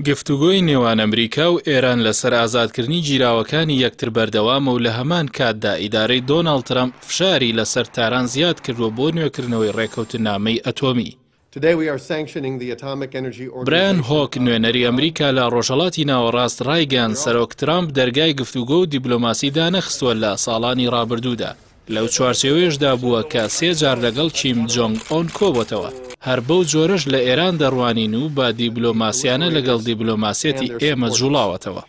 گفتوگۆی نێوان ئەمریکا و ئێران لەسەر ئازادکردنی جیراوەکانی یەکتر بەردەوامە و لە هەمان کاتدا ئیدارەی دۆناڵد ترامپ فشاری لەسەر تاران زیاد کردووە بۆ نوێکردنەوەی ڕێکەوتنامەی ئەتۆمی. برایان هۆک نوێنەری ئەمریکا لە ڕۆژهەڵاتی ناوەڕاست ڕایگەیاند سەرۆک ترامپ دەرگای گفتوگۆ و دیبلۆماسی دانەخستووە لە ساڵانی ڕابردوودا. لەو چوارچێوەیەشدا بووە کە 3 جار لەگەڵ کیم جۆنگ ئۆن کۆبووەتەوە. هەر بەو جۆرەش لە ئێران دەڕوانین و با دیبلۆماسیانە لەگەڵ دیبلۆماسیەتی ئێمە جوڵاوەتەوە.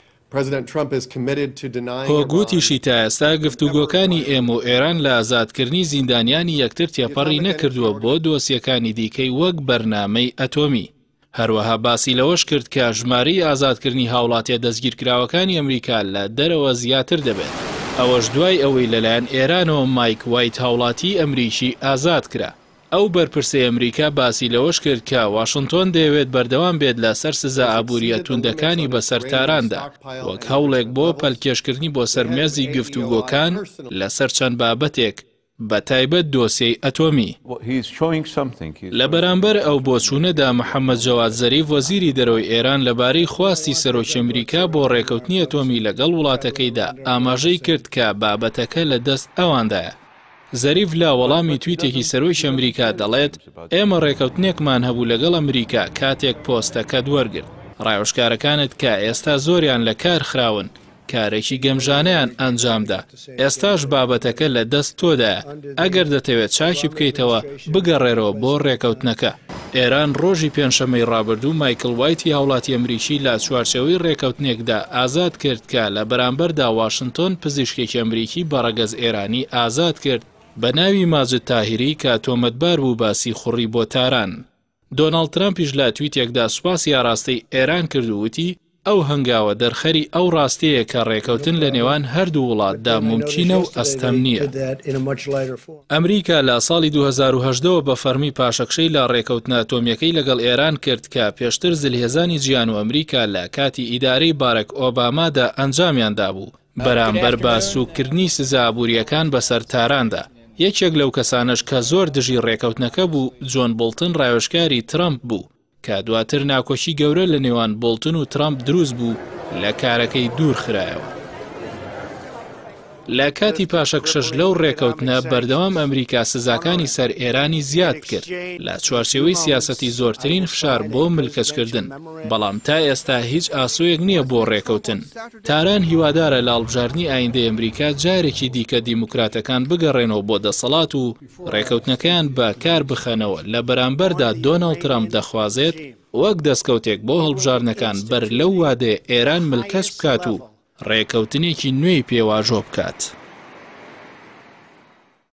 هۆگوتیشی تا ئێستا گفتوگۆکانی ئێمە و ئێران لە ئازادکردنی زیندانیانی یەکتر تێپەڕی نەکردووە بۆ دۆسیەکانی دیکەی وەک بەرنامەی ئەتۆمی. هەروەها باسی لەوەش کرد کە ژمارەی ئازادکردنی هاوڵاتیە دەستگیرکراوەکانی ئەمریکا لە دەرەوە زیاتر دەبێت. ئەوەش دوای ئەوەی لەلایەن ئێرانەوە مایک وایت هاوڵاتی ئەمریکی ئازاد کرا. ئەو بەرپرسەی ئەمریکا باسی لەوەش کرد کە واشنتۆن دەیەوێت بەردەوام بێت لەسەر سزا ئابووریە توندەکانی بەسەر تاراندا وەک هەوڵێک بۆ پەلکێشکردنی بۆ سەرمێزی گفتوگۆکان لەسەر چەند بابەتێک بە تایبەت دۆسیەی ئەتۆمی. لە بەرامبەر ئەو بۆچوونەدا محەممەد جەواد زەریف وەزیری دەرەوەی ئێران لەبارەی خواستی سەرۆکی ئەمریکا بۆ ڕێکەوتنی ئەتۆمی لەگەڵ وڵاتەکەیدا ئاماژەی کرد کە بابەتەکە لە دەست ئەواندایە. زەریف لە وەڵامی تویتێکی سەرۆکی ئەمریکا دەڵێت ئێمە ڕێکەوتنێکمان هەبوو لەگەڵ ئەمریکا کاتێک پۆستەکە دووەرگرت. ڕایوەشکارەکانت کە ئێستا زۆریان لە کار خراون کارێکی گەمژانەیان ئەنجامدا. ئێستاش بابەتەکە لە دەست تۆدایە. ئەگەر دەتەوێت چاکی بکەیتەوە بگەڕێرەوە بۆ ڕێکەوتنەکە. ئێران ڕۆژی پێنجشەممەی ڕابردوو مایکل وایتی هاوڵاتی ئەمریکی لە چوارچێوەی ڕێکەوتنێکدا ئازاد کرد کە لە بەرامبەردا واشنتۆن پزیشکێکی ئەمریکی بەڕەگەز ئێرانی ئازاد کرد بە ناوی ماجد تاهیری کە تۆمەتبار بوو باسی خوڕی بۆ تاران. دۆناڵد ترامپیش لە تویتێکدا سوپاسی ئاراستەی ئێران کردووتی ئەو هەنگاوە دەرخەری ئەو ڕاستەیە کە ڕێکەوتن لە نێوان هەردوو وڵاتدا ممکنە و ئەستەم نییە. ئەمریکا لە ساڵی 2010ەوە بە فەرمی پاشەکشەی لە ڕێکەوتنە ئەتۆمیەکەی لەگەڵ ئێران کرد کە پێشتر زلهێزانی جیان و ئەمریکا لە کاتی ئیدارەی بارەک ئۆبامادا ئەنجامیاندا بوو بەرامبەر بە سوکردنی سزا ئابووریەکان بەسەر تاراندا. یەکێک لەو کەسانش کە زۆر دژی ڕێکەوتنەکە بوو جۆن بۆڵتن ڕایوەشکاری ترامپ بوو کە دواتر ناکۆشی گەورە لە نێوان بۆڵتن و ترامپ دروست بوو لە کارەکەی دوور خرایەوە. لە کاتی پاشەکشەش لەو ڕێکەوتنە بەردەوام ئەمریکا سزاکانی سەر ئێرانی زیاد کرد لە چوارچێوەی سیاسەتی زۆرترین فشار بۆ ملکەچکردن. بەڵام تا ئێستا هیچ ئاسۆیەک نییە بۆ ڕێکەوتن. تاران هیوادارە لە هەڵبژاردننی ئایندەی ئەمریکا جارێکی دیکە دیموکراتەکان بگەڕێنەوە بۆ دەسەڵات و ڕێکەوتنەکەیان بە کار بخەنەوە. لە بەرامبەردا دۆناڵد ترامپ دەخوازێت وەک دەستکەوتێک بۆ هەڵبژاردنەکان بەر لەو وادەیە ئێران ملکەچ بکات و ڕێکەوتنێکی نوێی پێواژۆ بکات.